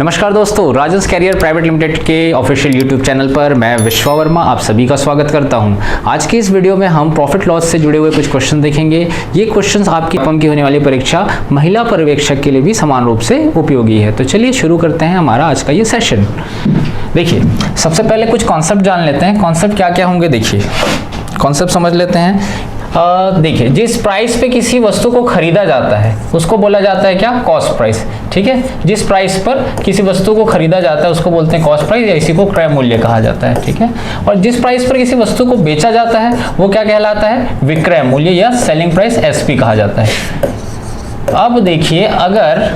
नमस्कार दोस्तों, राजस career private limited के ऑफिशियल यूट्यूब चैनल पर मैं विश्वा वर्मा आप सभी का स्वागत करता हूं। आज के इस वीडियो में हम प्रॉफिट लॉस से जुड़े हुए कुछ क्वेश्चन देखेंगे। ये क्वेश्चंस आपकी फर्म की होने वाली परीक्षा महिला पर्यवेक्षक के लिए भी समान रूप से उपयोगी है। तो चलिए शुरू करते हैं हमारा आज का ये सेशन। देखिए, सबसे पहले कुछ कॉन्सेप्ट जान लेते हैं। कॉन्सेप्ट क्या क्या होंगे, देखिए कॉन्सेप्ट समझ लेते हैं। देखिए, जिस प्राइस पे किसी वस्तु को खरीदा जाता है उसको बोला जाता है क्या, कॉस्ट प्राइस। ठीक है, जिस प्राइस पर किसी वस्तु को खरीदा जाता है उसको बोलते हैं कॉस्ट प्राइस या इसी को क्रय मूल्य कहा जाता है। ठीक है, और जिस प्राइस पर किसी वस्तु को बेचा जाता है वो क्या कहलाता है, विक्रय मूल्य या सेलिंग प्राइस, एसपी कहा जाता है। अब देखिए, अगर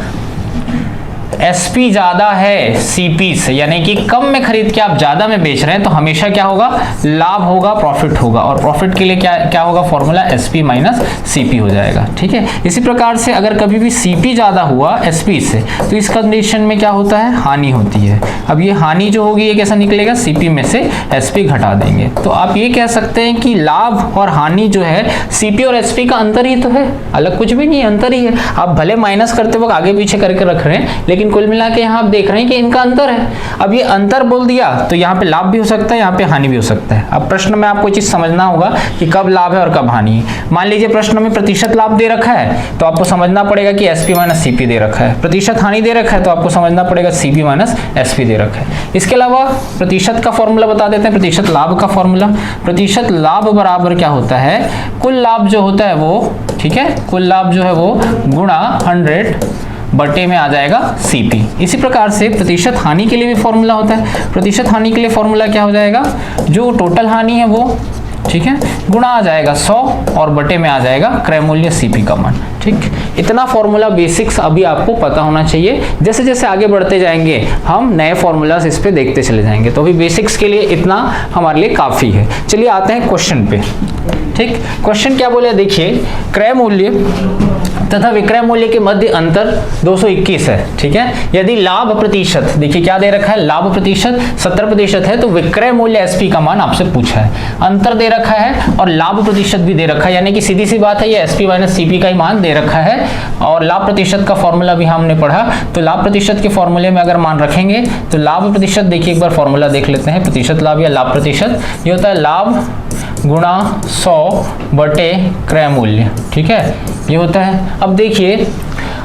एसपी ज्यादा है सीपी से, यानी कि कम में खरीद के आप ज्यादा में बेच रहे हैं, तो हमेशा क्या होगा, लाभ होगा, प्रॉफिट होगा। और प्रॉफिट के लिए क्या होगा, फॉर्मूला एसपी माइनस सीपी हो जाएगा। ठीक है, इसी प्रकार से अगर कभी भी सीपी ज्यादा हुआ एसपी से, तो इस कंडीशन में क्या होता है, हानि होती है। अब ये हानि जो होगी ये कैसा निकलेगा, सीपी में से एसपी घटा देंगे। तो आप ये कह सकते हैं कि लाभ और हानि जो है सीपी और एसपी का अंतर ही तो है, अलग कुछ भी नहीं, अंतर ही है। आप भले माइनस करते वक्त आगे पीछे करके रख रहे हैं, लेकिन कुल मिला के यहाँ आप देख रहे हैं कि इनका अंतर है। अब ये अंतर बोल दिया तो यहाँ पे लाभ भी हो सकता है, यहाँ पे हानि भी हो सकता है। अब प्रश्न में आपको चीज समझना होगा कि कब लाभ है और कब हानि है। मान लीजिए प्रश्न में प्रतिशत लाभ दे रखा है तो आपको समझना पड़ेगा कि एसपी माइनस सीपी दे रखा है। प्रतिशत हानि दे रखा है तो आपको समझना पड़ेगा सीपी माइनस एसपी दे रखा है। इसके अलावा प्रतिशत का फॉर्मूला बता देते हैं, प्रतिशत लाभ का फॉर्मूला। प्रतिशत लाभ बराबर क्या होता है, कुल लाभ जो होता है वो, ठीक है, कुल लाभ जो है वो गुणा 100 बटे में आ जाएगा सीपी। इसी प्रकार से प्रतिशत हानि के लिए भी फॉर्मूला होता है। प्रतिशत हानि के लिए फॉर्मूला क्या हो जाएगा, जो टोटल हानि है वो, ठीक है, गुणा आ जाएगा 100 और बटे में आ जाएगा क्रय मूल्य सीपी का मान। ठीक, इतना फॉर्मूला बेसिक्स अभी आपको पता होना चाहिए। जैसे जैसे आगे बढ़ते जाएंगे हम नए फॉर्मूलाज इस पे देखते चले जाएंगे। तो अभी बेसिक्स के लिए इतना हमारे लिए काफी है। चलिए आते हैं क्वेश्चन पे। ठीक, क्वेश्चन क्या बोले, देखिए, क्रय मूल्य तथा विक्रय मूल्य के मध्य अंतर 221 है। ठीक है, यदि लाभ प्रतिशत, देखिए क्या दे रखा है, लाभ प्रतिशत 70% है, तो विक्रय मूल्य एसपी का मान आपसे पूछा है। अंतर दे रखा है और लाभ प्रतिशत भी दे रखा है, यानी कि सीधी सी बात है ये एसपी माइनस सीपी का ही मान दे रखा है। और लाभ प्रतिशत का फॉर्मूला भी हमने पढ़ा, तो लाभ प्रतिशत के फॉर्मूले में अगर मान रखेंगे तो लाभ प्रतिशत, देखिए एक बार फॉर्मूला देख लेते हैं। प्रतिशत लाभ या लाभ प्रतिशत ये होता है लाभ गुणा 100 बटे क्रय मूल्य। ठीक है, ये होता है। अब देखिए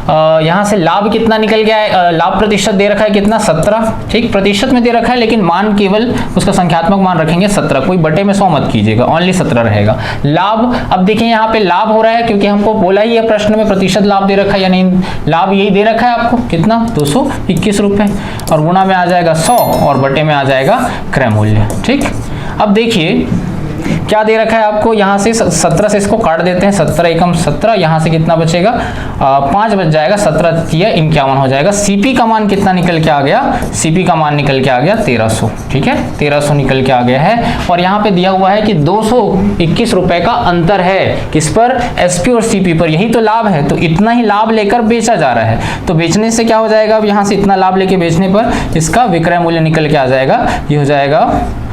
यहाँ से लाभ कितना निकल गया है, लाभ प्रतिशत दे रखा है कितना, 17। ठीक, प्रतिशत में दे रखा है लेकिन मान केवल उसका संख्यात्मक मान रखेंगे 17, कोई बटे में 100 मत कीजिएगा, ओनली 17 रहेगा। लाभ, अब देखिए यहाँ पे लाभ हो रहा है क्योंकि हमको बोला ही है प्रश्न में प्रतिशत लाभ दे रखा है, यानी लाभ यही दे रखा है आपको कितना, 221 रुपए, और गुणा में आ जाएगा 100 और बटे में आ जाएगा क्रय मूल्य। ठीक, अब देखिए क्या दे रखा है आपको, यहाँ से 17 से इसको काट देते हैं, 17 एकम 17, यहाँ से कितना बचेगा, 5 बच जाएगा, 17 या 51 हो जाएगा। सीपी का मान कितना निकल के आ गया, सीपी का मान निकल के आ गया 1300। ठीक है, 1300 निकल के आ गया है। और यहाँ पे दिया हुआ है कि 221 रुपए का अंतर है, किस पर, एसपी और सीपी पर। यही तो लाभ है, तो इतना ही लाभ लेकर बेचा जा रहा है, तो बेचने से क्या हो जाएगा, अब यहाँ से इतना लाभ लेके बेचने पर इसका विक्रय मूल्य निकल के आ जाएगा, ये हो जाएगा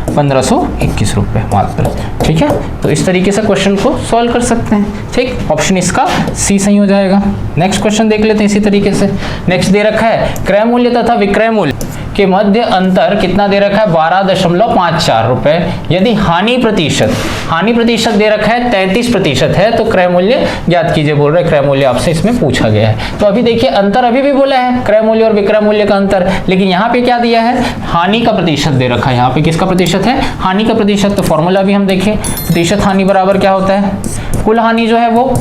1521 रुपए मात्र। ठीक है, तो इस तरीके से क्वेश्चन को सॉल्व कर सकते हैं। ठीक, ऑप्शन इसका सी सही हो जाएगा। नेक्स्ट क्वेश्चन देख लेते हैं इसी तरीके से। नेक्स्ट दे रखा है क्रय मूल्य तथा विक्रय मूल्य के मध्य अंतर कितना दे रखा है, 12.54 रुपए। यदि हानि प्रतिशत दे रखा है 33% है, तो क्रय मूल्य ज्ञात कीजिए बोल रहे, क्रय मूल्य आपसे इसमें पूछा गया है। तो अभी देखिए अंतर अभी भी बोला है, क्रय मूल्य और विक्रय मूल्य का अंतर, लेकिन यहाँ पे क्या दिया है, हानि का प्रतिशत दे रखा है। यहाँ पे किसका प्रतिशत है, हानि का प्रतिशत। तो फॉर्मूला भी हम देखें, प्रतिशत हानि बराबर क्या होता है, कुल हानि जो है वो,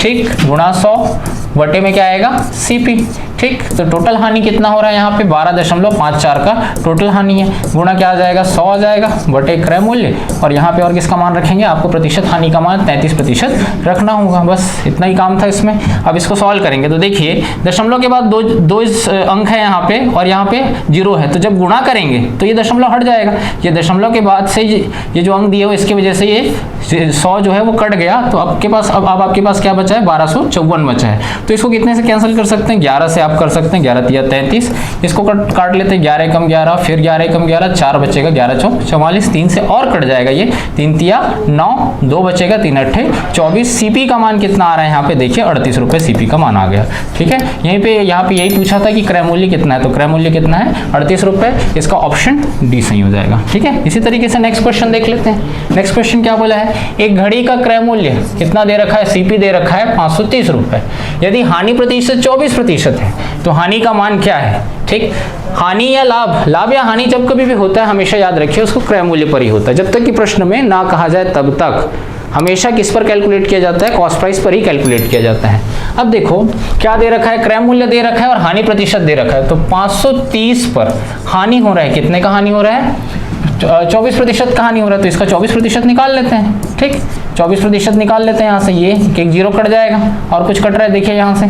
ठीक, गुणा 100 बटे में क्या आएगा, सीपी। ठीक, तो टोटल हानि कितना हो रहा है, यहाँ पे 12.54 का टोटल हानि है, गुणा क्या आ जाएगा, 100 आ जाएगा बटे क्रय मूल्य, और यहाँ पे और किसका मान रखेंगे, आपको प्रतिशत हानि का मान 33% रखना होगा। बस इतना ही काम था इसमें। अब इसको सॉल्व करेंगे तो देखिए दशमलव के बाद दो अंक है यहाँ पे और यहाँ पे 0 है, तो जब गुणा करेंगे तो ये दशमलव हट जाएगा। ये दशमलव के बाद से ये जो अंक दिए हो इसकी वजह से ये 100 जो है वो कट गया, तो आपके पास अब आपके पास क्या बचा है, 1254 बचा है। तो इसको कितने से कैंसिल कर सकते हैं, 11 से आप आप कर सकते हैं, 11 तिया 33, इसको काट लेते हैं, 11 कम 11, फिर 11 कम 11, 4 बचेगा, 11 चौक 44, 3 से और कट जाएगा ये, 3 तिया 9, 2 बचेगा, 3 अट्ठे 24। सीपी का मान कितना आ रहा है यहाँ पे देखिए 38 रुपये सीपी का मान आ गया। ठीक है, यहाँ पे यही पूछा था कि क्रय मूल्य कितना है, तो क्रय मूल्य कितना है 38 रुपये, इसका ऑप्शन डी सही हो जाएगा। ठीक है, इसी तरीके से नेक्स्ट क्वेश्चन देख लेते हैं। नेक्स्ट क्वेश्चन क्या बोला है, एक घड़ी का क्रय मूल्य कितना दे रखा है, सीपी दे रखा है 530 रुपये, यदि हानि प्रतिशत 24% है तो हानि का मान क्या है। ठीक, हानि या लाभ, लाभ या हानि जब कभी भी होता है हमेशा याद रखिए उसको क्रय मूल्य पर ही होता है, जब तक कि प्रश्न में ना कहा जाए तब तक हमेशा किस पर कैलकुलेट किया जाता है, कॉस्ट प्राइस पर ही कैलकुलेट किया जाता है। अब देखो क्या दे रखा है, क्रय मूल्य दे रखा है और हानि प्रतिशत दे रखा है, तो 530 पर हानि हो रहा है, कितने का हानि हो रहा है 24% का हानि हो रहा है, तो इसका 24% निकाल लेते हैं। ठीक, 24% निकाल लेते हैं, यहाँ से ये एक जीरो कट जाएगा और कुछ कट रहा है देखिए, यहाँ से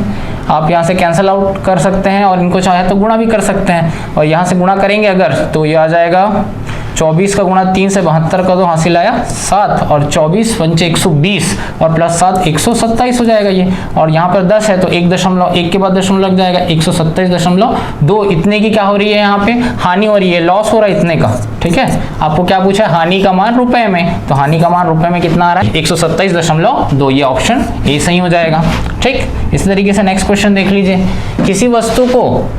आप यहाँ से कैंसिल आउट कर सकते हैं और इनको चाहे तो गुणा भी कर सकते हैं, और यहाँ से गुणा करेंगे अगर तो ये आ जाएगा 24 का गुणा 3 से 72 का तो हासिल आया 7, और 24 पंचे 120 और प्लस 7 127 हो जाएगा ये, और यहाँ पर 10 है तो 1.1 के बाद दशमलव लग जाएगा, 127.2, इतने की क्या हो रही है यहाँ पे हानि हो रही है, लॉस हो रहा है इतने का। ठीक है, आपको क्या पूछा है, हानि का मान रुपए में, तो हानि का मान रुपए में कितना आ रहा है 127.2, ये ऑप्शन ए सही हो जाएगा। ठीक, इस तरीके से नेक्स्ट क्वेश्चन देख लीजिए, किसी वस्तु को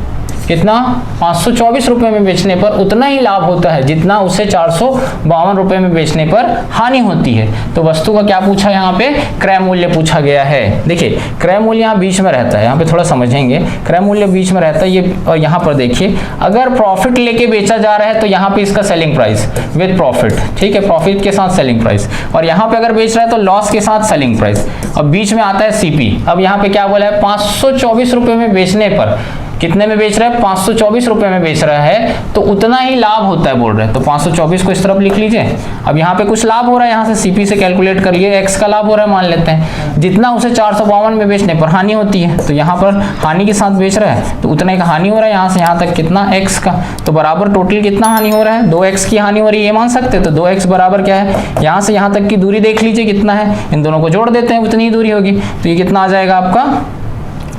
कितना 524 रुपए में बेचने पर उतना ही लाभ होता है जितना उसे 452 रुपए में बेचने पर हानि होती है, तो वस्तु का क्या पूछा यहाँ पे, क्रय मूल्य पूछा गया है। देखिए क्रय मूल्य यहाँ बीच में रहता है, यहाँ पे थोड़ा समझेंगे, क्रय मूल्य बीच में रहता है ये, और यहाँ पर देखिए अगर प्रॉफिट लेके बेचा जा रहा है तो यहाँ पे इसका सेलिंग प्राइस विद प्रॉफिट, ठीक है, प्रॉफिट के साथ सेलिंग प्राइस, और यहाँ पे अगर बेच रहा है तो लॉस के साथ सेलिंग प्राइस, अब बीच में आता है सीपी। अब यहाँ पे क्या बोला है, 524 रुपए में बेचने पर कितने में बेच रहा है, 524 रुपए में बेच रहा है तो उतना ही लाभ होता है बोल रहे हैं, तो 524 को इस तरफ लिख लीजिए। अब यहाँ पे कुछ लाभ हो रहा है, यहाँ से सीपी से कैलकुलेट कर लिए, एक्स का लाभ हो रहा है मान लेते हैं, जितना उसे 452 में बेचने पर हानि होती है, तो यहाँ पर हानि के साथ बेच रहा है तो उतने का हानि हो रहा है, यहाँ से यहाँ तक कितना एक्स का, तो बराबर टोटल कितना हानि हो रहा है, 2x की हानि हो रही है, ये मान सकते हैं, तो 2x बराबर क्या है, यहाँ से यहाँ तक की दूरी देख लीजिए कितना है, इन दोनों को जोड़ देते हैं उतनी ही दूरी होगी, तो ये कितना आ जाएगा आपका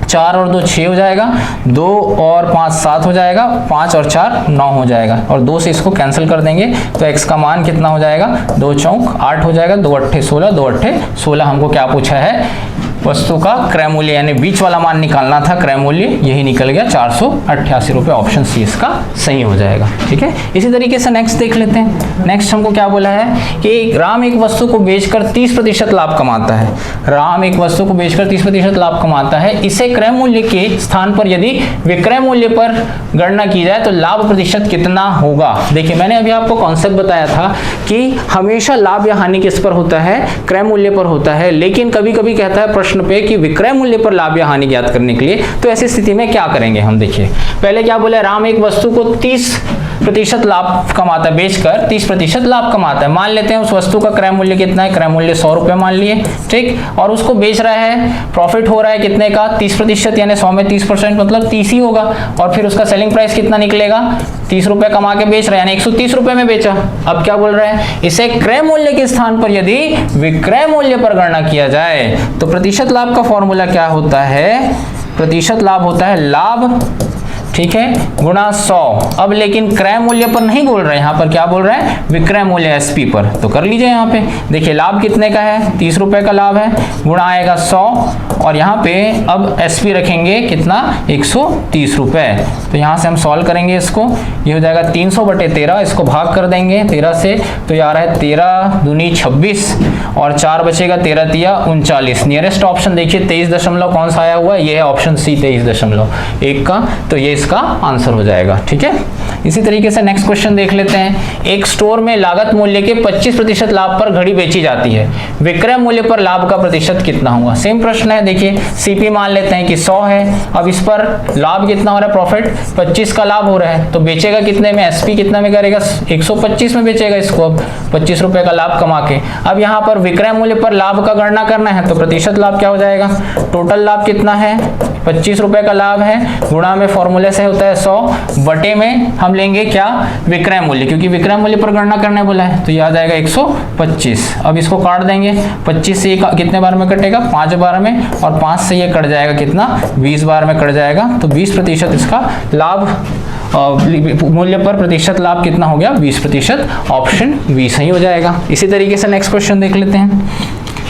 4 और 2 6 हो जाएगा, 2 और 5 7 हो जाएगा, 5 और 4 9 हो जाएगा, और 2 से इसको कैंसिल कर देंगे तो x का मान कितना हो जाएगा, 2 चौक 8 हो जाएगा, 2 अट्ठे 16, 2 अट्ठे 16। हमको क्या पूछा है, वस्तु का क्रय मूल्य यानी बीच वाला मान निकालना था, क्रय मूल्य यही निकल गया 488 रुपये, ऑप्शन सी इसका सही हो जाएगा। ठीक है, इसी तरीके से नेक्स्ट देख लेते हैं। नेक्स्ट हमको क्या बोला है कि राम एक वस्तु को बेचकर 30% लाभ कमाता है, राम एक वस्तु को बेचकर 30% लाभ कमाता है, इसे क्रय मूल्य के स्थान पर यदि विक्रय मूल्य पर गणना की जाए तो लाभ प्रतिशत कितना होगा। देखिए मैंने अभी आपको कॉन्सेप्ट बताया था कि हमेशा लाभ या हानि किस पर होता है, क्रय मूल्य पर होता है, लेकिन कभी कभी कहता है प्रश्न पे कि विक्रय मूल्य पर लाभ या हानि ज्ञात करने के लिए, तो ऐसी स्थिति में क्या करेंगे हम देखिए। पहले क्या बोले, राम एक वस्तु को 30% लाभ कमाता है, बेचकर 30% लाभ कमाता है, मान लेते हैं उस वस्तु का क्रय मूल्य कितना है, क्रय मूल्य 100 रुपए मान लिए, ठीक, और उसको बेच रहा है, प्रॉफिट हो रहा है कितने का 30%, यानी 100 में 30% मतलब 30 ही होगा, और फिर उसका सेलिंग प्राइस कितना निकलेगा, 30 रुपए कमा के बेच रहा है यानी 130 रुपए में बेचा। अब क्या बोल रहे हैं, इसे क्रय मूल्य के स्थान पर यदि विक्रय मूल्य पर गणना किया जाए तो प्रतिशत लाभ का फॉर्मूला क्या होता है, प्रतिशत लाभ होता है लाभ, ठीक है, गुणा 100। अब लेकिन क्रय मूल्य पर नहीं बोल रहे हैं, यहाँ पर क्या बोल रहे हैं, विक्रय मूल्य एसपी पर, तो कर लीजिए यहाँ पे। देखिए लाभ कितने का है, 30 रुपए का लाभ है, गुणा आएगा 100, और यहाँ पे अब एसपी रखेंगे कितना, 130 रुपए। तो यहाँ से हम सॉल्व करेंगे इसको, ये हो जाएगा 300/13, इसको भाग कर देंगे 13 से, तो ये आ रहा है 13 दूनी 26, और 4 बचेगा, 13 तिया 39। नियरेस्ट ऑप्शन देखिए 23 दशमलव कौन सा आया हुआ है, ये है ऑप्शन सी 23.1 का, तो ये इसका आंसर हो जाएगा। ठीक है, इसी तरीके से नेक्स्ट क्वेश्चन देख लेते हैं। एक स्टोर में लागत मूल्य के 25% लाभ पर घड़ी बेची जाती है, विक्रय मूल्य पर लाभ का प्रतिशत कितना होगा। सेम प्रश्न है, देखिए सीपी मान लेते हैं कि 100 है, अब इस पर लाभ कितना हो रहा है, प्रॉफिट 25 का लाभ हो रहा है, तो बेचेगा कितने में, एसपी कितना में करेगा, 125 में बेचेगा इसको, अब 25 रुपए का लाभ कमा के। अब यहाँ पर विक्रय मूल्य पर लाभ का गणना करना है, तो प्रतिशत लाभ क्या हो जाएगा, टोटल लाभ कितना है 25 रुपए का लाभ है, गुणा में फॉर्मूले से होता है 100, बटे में हम लेंगे क्या, विक्रय मूल्य, क्योंकि विक्रय मूल्य पर गणना करने बोला है, तो यह आ जाएगा 125। अब इसको काट देंगे, 25 से ये कितने बार में कटेगा, 5 बार में, और 5 से ये कट जाएगा कितना, 20 बार में कट जाएगा। तो 20% इसका लाभ, मूल्य पर प्रतिशत लाभ कितना हो गया, 20%। ऑप्शन बी सही हो जाएगा। इसी तरीके से नेक्स्ट क्वेश्चन देख लेते हैं।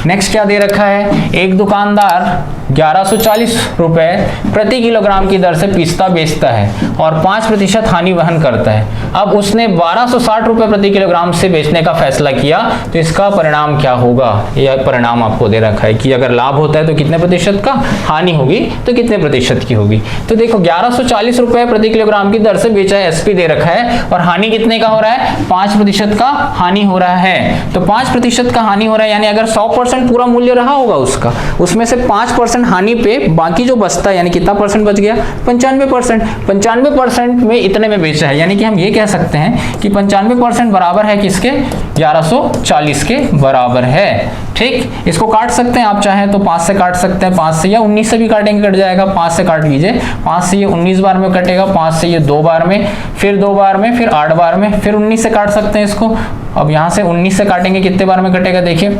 नेक्स्ट क्या दे रखा है, एक दुकानदार 1140 रुपए प्रति किलोग्राम की दर से पिस्ता बेचता है और 5% हानि वहन करता है। अब उसने 1260 रुपए प्रति किलोग्राम से बेचने का फैसला किया, तो इसका परिणाम क्या होगा। यह परिणाम आपको दे रखा है कि अगर लाभ होता है तो कितने प्रतिशत का, हानि होगी तो कितने प्रतिशत की होगी। तो देखो 1140 रुपए प्रति किलोग्राम की दर से बेचा है, एसपी दे रखा है, और हानि कितने का हो रहा है, 5% का हानि हो रहा है। तो 5% का हानि हो रहा है, यानी अगर 100% पूरा मूल्य रहा होगा उसका, उसमें से 5% हानि पे बाकी जो बचता है, यानी कितना परसेंट बच गया, 95%। 95% में इतने में बेचा है, यानी कि हम ये कह सकते हैं कि 95% बराबर है किसके, 1140 के बराबर है। ठीक, इसको काट सकते हैं आप चाहें तो 5 से काट सकते हैं, 5 से या 19 से भी काटेंगे, कट जाएगा। 5 से काट लीजिए, 5 से ये 19 बार में कटेगा, 5 से ये 2 बार में, फिर 2 बार में, फिर 8 बार में, फिर 19 से काट सकते हैं इसको। अब यहाँ से 19 से काटेंगे, कितने बार में कटेगा, देखिए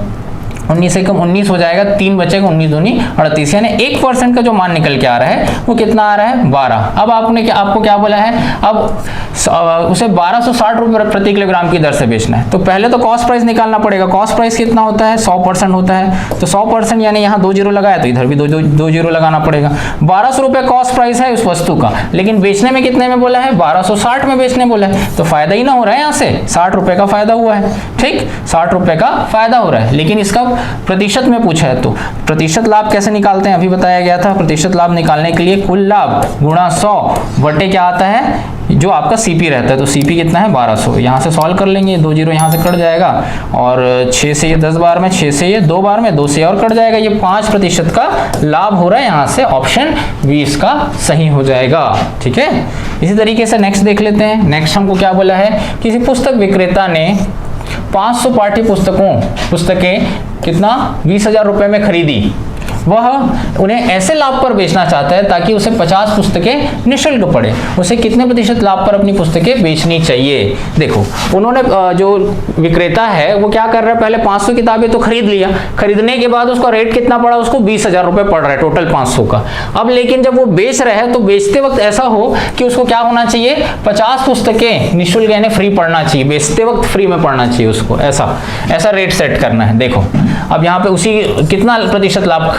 19 से कम 19 हो जाएगा, 3 बचेगा, 19 दूनी 38, यानी 1% का जो मान निकल के आ रहा है वो कितना आ रहा है, 12। अब आपको क्या बोला है, अब उसे 1260 रुपए प्रति किलोग्राम की दर से बेचना है। तो पहले तो कॉस्ट प्राइस निकालना पड़ेगा। कॉस्ट प्राइस कितना होता है, 100% होता है। तो 100% यानी यहाँ 2 जीरो लगाया तो इधर भी 2 जीरो लगाना पड़ेगा। 1200 रुपए कॉस्ट प्राइस है उस वस्तु का, लेकिन बेचने में कितने में बोला है, 1260 में बेचने बोला है। तो फायदा ही ना हो रहा है, यहाँ से 60 रुपए का फायदा हुआ है। ठीक, 60 रुपए का फायदा हो रहा है, लेकिन इसका प्रतिशत में पूछा है। तो प्रतिशत लाभ कैसे निकालते हैं, अभी बताया गया था। प्रतिशत लाभ निकालने के लिए कुल लाभ गुणा 100 बटे क्या आता है, जो आपका सीपी रहता है। तो सीपी कितना है, 1200। यहाँ से सॉल्व कर लेंगे, 2 जीरो यहाँ से कट जाएगा, और 6 से ये 10 बार में, 6 से ये 2 बार में, 2 से और कट जाएगा। ये 5% का लाभ हो रहा है, यहाँ से ऑप्शन 20 का सही हो जाएगा। ठीक है, इसी तरीके से नेक्स्ट देख लेते हैं। नेक्स्ट हमको क्या बोला है, किसी पुस्तक विक्रेता ने 500 पाठ्य पुस्तकें कितना, 20,000 रुपए में खरीदी। वह उन्हें ऐसे लाभ पर बेचना चाहता है ताकि उसे 50 पुस्तकें निःशुल्क पड़े। उसे कितने प्रतिशत लाभ पर अपनी पुस्तकें बेचनी चाहिए। देखो, उन्होंने जो विक्रेता है वो क्या कर रहा है, पहले 500 किताबें तो खरीद लिया, खरीदने के बाद उसका रेट कितना पड़ा, उसको 20,000 रुपए पड़ रहा है टोटल 500 का। अब लेकिन जब वो बेच रहे हैं तो बेचते वक्त ऐसा हो कि उसको क्या होना चाहिए, 50 पुस्तकें निःशुल्क यानी फ्री पढ़ना चाहिए, बेचते वक्त फ्री में पढ़ना चाहिए उसको, ऐसा रेट सेट करना है। देखो, अब यहाँ पे उसी कितना प्रतिशत लाभ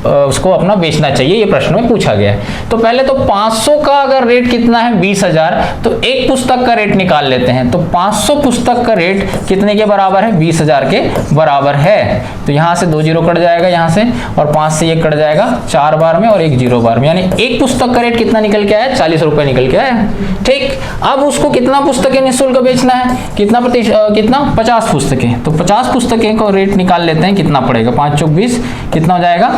उसको अपना बेचना चाहिए, ये प्रश्न में पूछा गया है। तो पहले तो 500 का अगर रेट कितना है, 20,000, तो एक पुस्तक का रेट निकाल लेते हैं। तो 500 पुस्तक का रेट कितने के बराबर है, 20,000 के बराबर है। तो यहाँ से 2 जीरो कट जाएगा यहाँ से, और 5 से ये कट जाएगा 4 बार में और 1 जीरो बार में, यानी एक पुस्तक का रेट कितना निकल के आया, 40 रुपए निकल के आया। ठीक, अब उसको कितना पुस्तकें निःशुल्क बेचना है, कितना 50 पुस्तकें। तो 50 पुस्तकें का रेट निकाल लेते हैं, कितना पड़ेगा, 5 चौक 20, कितना हो जाएगा,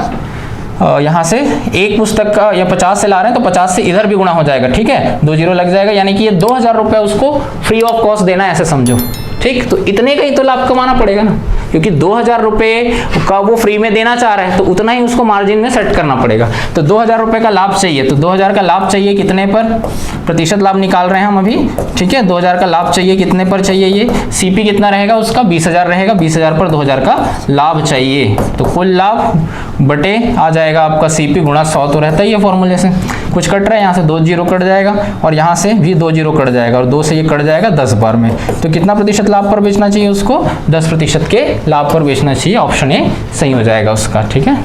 यहाँ से एक पुस्तक का या 50 से ला रहे हैं तो 50 से इधर भी गुणा हो जाएगा। ठीक है, 2 जीरो लग जाएगा, यानी कि ये 2,000 रुपए उसको फ्री ऑफ कॉस्ट देना है, ऐसे समझो। ठीक, तो इतने का ही तो लाभ कमाना पड़ेगा ना, क्योंकि 2,000 रुपए का वो फ्री में देना चाह रहा है, तो उतना ही उसको मार्जिन में सेट करना पड़ेगा। तो 2,000 रुपए का लाभ चाहिए, तो 2,000 का लाभ चाहिए कितने पर, प्रतिशत लाभ निकाल रहे हैं हम अभी। ठीक है, 2,000 का लाभ चाहिए कितने पर चाहिए, ये सीपी कितना रहेगा उसका, 20,000 रहेगा, 20,000 पर 2,000 का लाभ चाहिए। तो कुल लाभ बटे आ जाएगा आपका सीपी गुणा 100, तो रहता ही है फॉर्मूले से। कुछ कट रहा है, यहाँ से 2 जीरो कट जाएगा, और यहाँ से भी 2 जीरो कट जाएगा, और 2 से ये कट जाएगा 10 बार में। तो कितना प्रतिशत लाभ पर बेचना चाहिए उसको, 10% के लाभ पर बेचना चाहिए। ऑप्शन ए सही हो जाएगा उसका। ठीक है,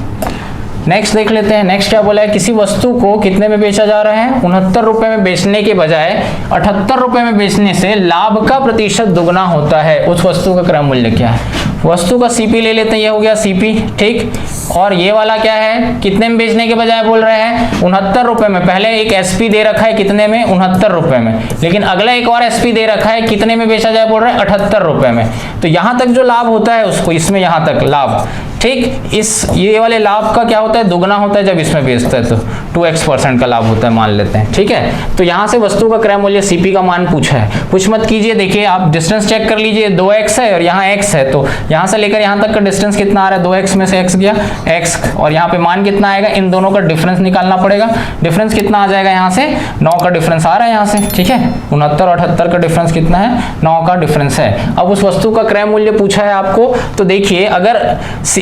नेक्स्ट देख लेते हैं। नेक्स्ट क्या बोला है, किसी वस्तु को कितने में बेचा जा रहा है, 69 रुपए में बेचने के बजाय 78 रुपए में बेचने से लाभ का प्रतिशत दुगना होता है। उस वस्तु का क्रय मूल्य क्या है, वस्तु का सीपी ले लेते हैं, ये हो गया सीपी। ठीक, और ये वाला क्या है, कितने में बेचने के बजाय बोल रहे हैं 69 रुपए में। पहले एक एसपी दे रखा है कितने में, 69 रुपए में, लेकिन अगला एक और एसपी दे रखा है कितने में बेचा जाए, बोल रहे हैं 78 रुपए में। तो यहां तक जो लाभ होता है उसको, इसमें यहां तक लाभ, ठीक, इस ये वाले लाभ का क्या होता होता है, दुगना होता है जब इसमें बेचता है तो 2x% का लाभ होता है मान लेते हैं, ठीक है। तो यहाँ से वस्तु का क्रय मूल्य CP का मान पूछा है, कुछ मत कीजिए, देखिए आप डिस्टेंस चेक कर लीजिए, 2x है और यहाँ x है, तो यहाँ से लेकर यहाँ तक का डिस्टेंस कितना आ रहा है, 2x में से x गया x, और यहाँ पे मान कितना आएगा, इन दोनों का डिफरेंस निकालना पड़ेगा। डिफरेंस कितना आ जाएगा, यहाँ से 9 का डिफरेंस आ रहा है यहाँ से, ठीक है। 69 और 78 का डिफरेंस कितना है, 9 का डिफरेंस है। अब उस वस्तु का क्रय मूल्य पूछा है आपको, तो देखिए अगर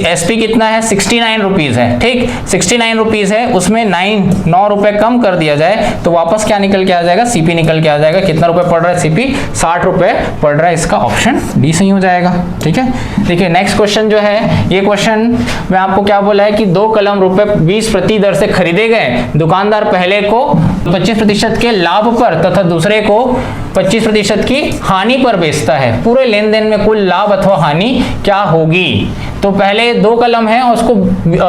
SP कितना है, 69 रुपीज है, ठीक, 69 रुपीज है, उसमें 9 रुपए कम कर दिया जाए तो वापस क्या निकल के आ जाएगा, CP निकल के आ जाएगा। कितना रुपए पड़ रहा है CP, 60 रुपए पड़ रहा है, इसका ऑप्शन डी सही हो जाएगा, ठीक है। देखिए नेक्स्ट क्वेश्चन जो है, ये क्वेश्चन में आपको क्या बोला है कि 2 कलम रुपए 20 प्रति दर से खरीदे गए, दुकानदार पहले को 25% के लाभ पर तथा दूसरे को 25% की हानि पर बेचता है। पूरे लेन देन में कुल लाभ अथवा हानि क्या होगी। तो पहले 2 कलम है और उसको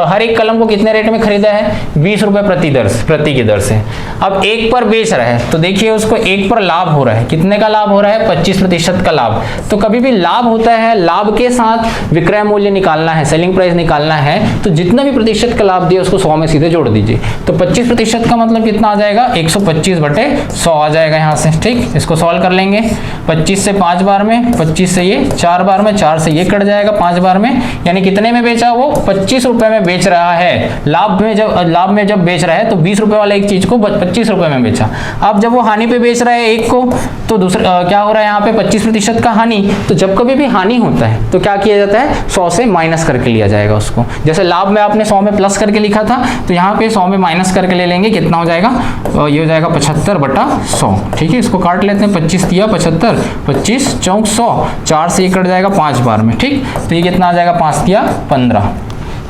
हर एक कलम को कितने रेट में खरीदा है, 20 रुपए प्रति की दर से। अब एक पर बेच रहा है तो देखिए उसको एक पर लाभ हो रहा है, कितने का लाभ हो रहा है, 25% का लाभ। तो कभी भी लाभ होता है, लाभ के साथ विक्रय मूल्य निकालना है, सेलिंग प्राइस निकालना है, तो जितना भी प्रतिशत का लाभ दिया उसको 100 में सीधे जोड़ दीजिए। तो 25% का मतलब कितना आ जाएगा, 125/100 आ जाएगा यहाँ से, ठीक। इसको सॉल्व कर लेंगे, 25 से 5 बार में, 25 से ये 4 बार में, 4 से ये कट जाएगा 5 बार में, यानी कितने में बेचा, वो 25 रुपए में बेच रहा है। लाभ में जब बेच रहा है तो 20 रुपए वाला एक चीज को 25 रुपए में बेचा। अब जब वो हानि पे बेच रहा है एक को, तो दूसरा क्या हो रहा है यहाँ पे 25% का हानि। तो जब कभी भी हानि होता है तो क्या किया जाता है, 100 से माइनस करके लिया जाएगा उसको। जैसे लाभ में आपने 100 में प्लस करके लिखा था, तो यहाँ पे 100 में माइनस करके ले लेंगे, कितना हो जाएगा, ये हो जाएगा 75/100, ठीक है। इसको काट लेते हैं, 25 दिया 75, 25 चौक 100, 4 से ये कट जाएगा 5 बार में, ठीक। तो ये कितना आ जाएगा, 5 दिया 15,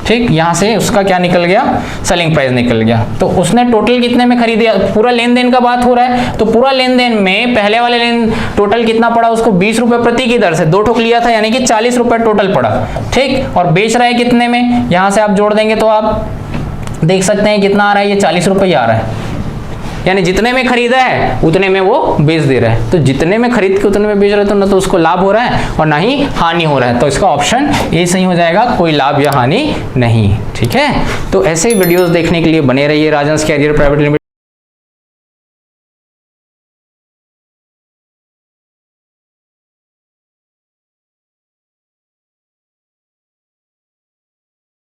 ठीक। यहाँ से उसका क्या निकल गया, सेलिंग प्राइस निकल गया। तो उसने टोटल कितने में खरीदा, पूरा लेन देन का बात हो रहा है, तो पूरा लेन देन में पहले वाले लेन टोटल कितना पड़ा उसको, 20 रुपए प्रति की दर से 2 ठोक लिया था, यानी कि 40 रुपए टोटल पड़ा, ठीक। और बेच रहा है कितने में, यहाँ से आप जोड़ देंगे तो आप देख सकते हैं कितना आ रहा है, ये 40 रुपए आ रहा है, यानी जितने में खरीदा है उतने में वो बेच दे रहा है। तो जितने में खरीद के उतने में बेच रहा है, तो ना तो उसको लाभ हो रहा है और ना ही हानि हो रहा है। तो इसका ऑप्शन ए सही हो जाएगा, कोई लाभ या हानि नहीं, ठीक है। तो ऐसे ही वीडियोस देखने के लिए बने रहिए राजहंस कैरियर प्राइवेट लिमिटेड।